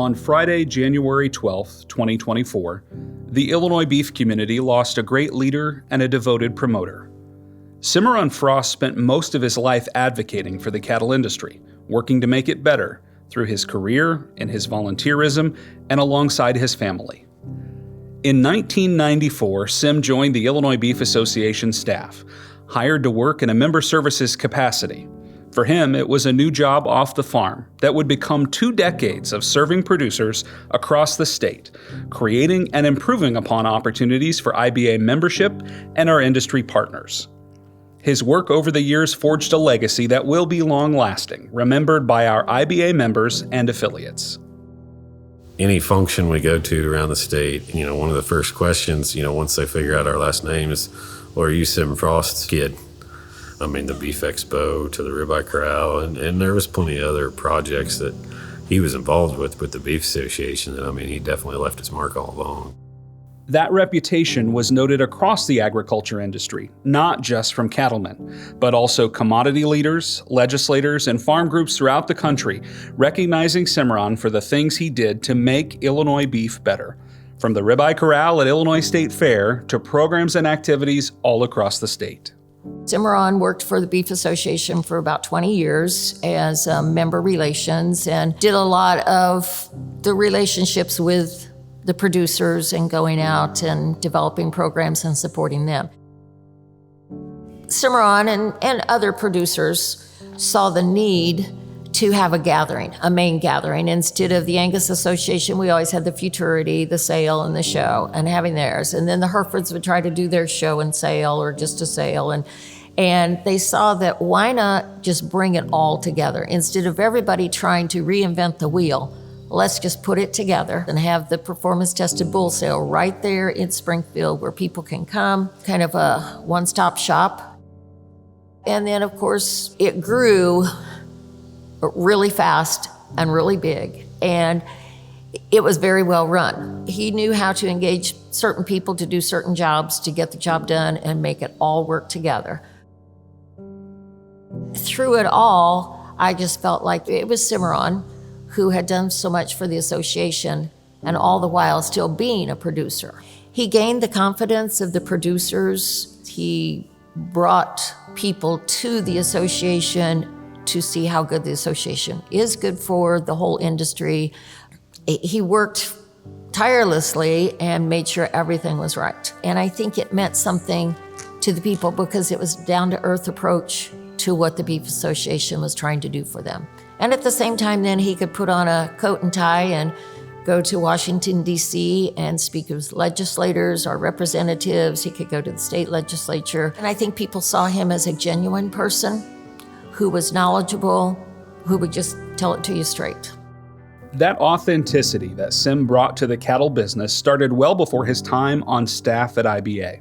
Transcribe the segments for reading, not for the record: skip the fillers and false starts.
On Friday, January 12, 2024, the Illinois beef community lost a great leader and a devoted promoter. Cimeron Frost spent most of his life advocating for the cattle industry, working to make it better through his career and his volunteerism and alongside his family. In 1994, Sim joined the Illinois Beef Association staff, hired to work in a member services capacity. For him, it was a new job off the farm that would become 2 decades of serving producers across the state, creating and improving upon opportunities for IBA membership and our industry partners. His work over the years forged a legacy that will be long-lasting, remembered by our IBA members and affiliates. Any function we go to around the state, one of the first questions, once they figure out our last name is, well, are you Sim Frost's kid? The Beef Expo to the Ribeye Corral, and there was plenty of other projects that he was involved with the Beef Association that, he definitely left his mark all along. That reputation was noted across the agriculture industry, not just from cattlemen, but also commodity leaders, legislators, and farm groups throughout the country, recognizing Cimeron for the things he did to make Illinois beef better, from the Ribeye Corral at Illinois State Fair to programs and activities all across the state. Cimeron worked for the Beef Association for about 20 years as member relations and did a lot of the relationships with the producers and going out and developing programs and supporting them. Cimeron and other producers saw the need to have a main gathering. Instead of the Angus Association, we always had the Futurity, the sale, and the show, and having theirs. And then the Herefords would try to do their show and sale or just a sale. And they saw that why not just bring it all together? Instead of everybody trying to reinvent the wheel, let's just put it together and have the performance-tested bull sale right there in Springfield where people can come, kind of a one-stop shop. And then, of course, it grew really fast and really big, and it was very well run. He knew how to engage certain people to do certain jobs to get the job done and make it all work together. Through it all, I just felt like it was Cimeron who had done so much for the association and all the while still being a producer. He gained the confidence of the producers. He brought people to the association to see how good the association is good for the whole industry. He worked tirelessly and made sure everything was right. And I think it meant something to the people because it was a down-to-earth approach to what the Beef Association was trying to do for them. And at the same time, then he could put on a coat and tie and go to Washington, D.C. and speak with legislators or representatives. He could go to the state legislature. And I think people saw him as a genuine person who was knowledgeable, who would just tell it to you straight. That authenticity that Sim brought to the cattle business started well before his time on staff at IBA.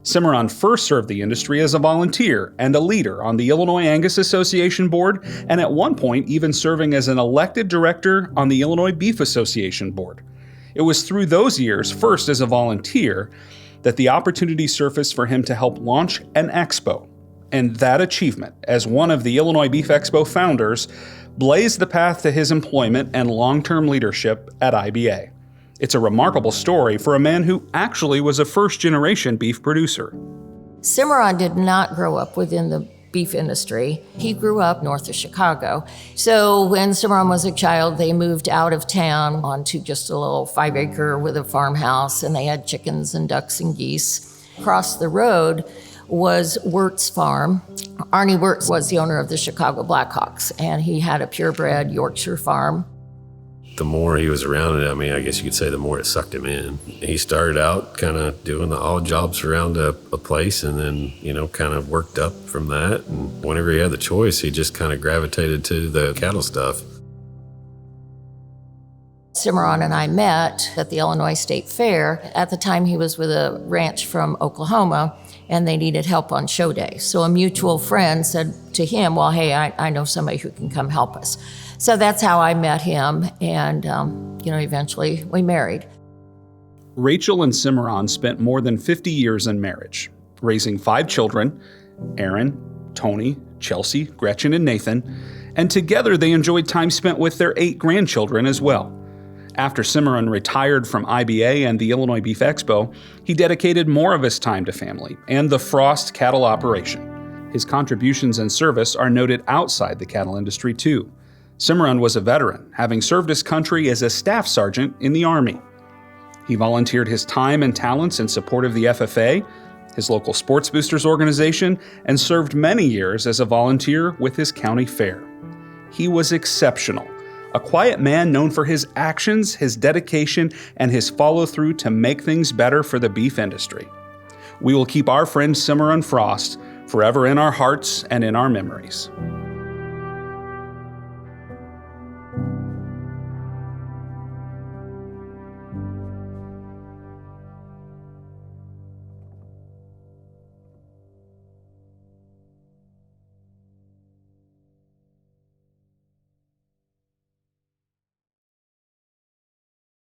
Cimeron first served the industry as a volunteer and a leader on the Illinois Angus Association board, and at one point even serving as an elected director on the Illinois Beef Association board. It was through those years, first as a volunteer, that the opportunity surfaced for him to help launch an expo. And that achievement, as one of the Illinois Beef Expo founders, blazed the path to his employment and long-term leadership at IBA. It's a remarkable story for a man who actually was a first-generation beef producer. Cimeron did not grow up within the beef industry. He grew up north of Chicago. So when Cimeron was a child, they moved out of town onto just a little 5-acre with a farmhouse, and they had chickens and ducks and geese. Across the road was Wirtz Farm. Arnie Wirtz was the owner of the Chicago Blackhawks, and he had a purebred Yorkshire farm. The more he was around it, I guess you could say the more it sucked him in. He started out kind of doing the odd jobs around a place and then, kind of worked up from that. And whenever he had the choice, he just kind of gravitated to the cattle stuff. Cimeron and I met at the Illinois State Fair. At the time, he was with a ranch from Oklahoma, and they needed help on show day. So a mutual friend said to him, well, hey, I know somebody who can come help us. So that's how I met him, and eventually we married. Rachel and Cimeron spent more than 50 years in marriage, raising 5 children, Aaron, Tony, Chelsea, Gretchen, and Nathan, and together they enjoyed time spent with their 8 grandchildren as well. After Cimeron retired from IBA and the Illinois Beef Expo, he dedicated more of his time to family and the Frost cattle operation. His contributions and service are noted outside the cattle industry too. Cimeron was a veteran, having served his country as a staff sergeant in the Army. He volunteered his time and talents in support of the FFA, his local sports boosters organization, and served many years as a volunteer with his county fair. He was exceptional, a quiet man known for his actions, his dedication, and his follow-through to make things better for the beef industry. We will keep our friend Cimeron Frost forever in our hearts and in our memories.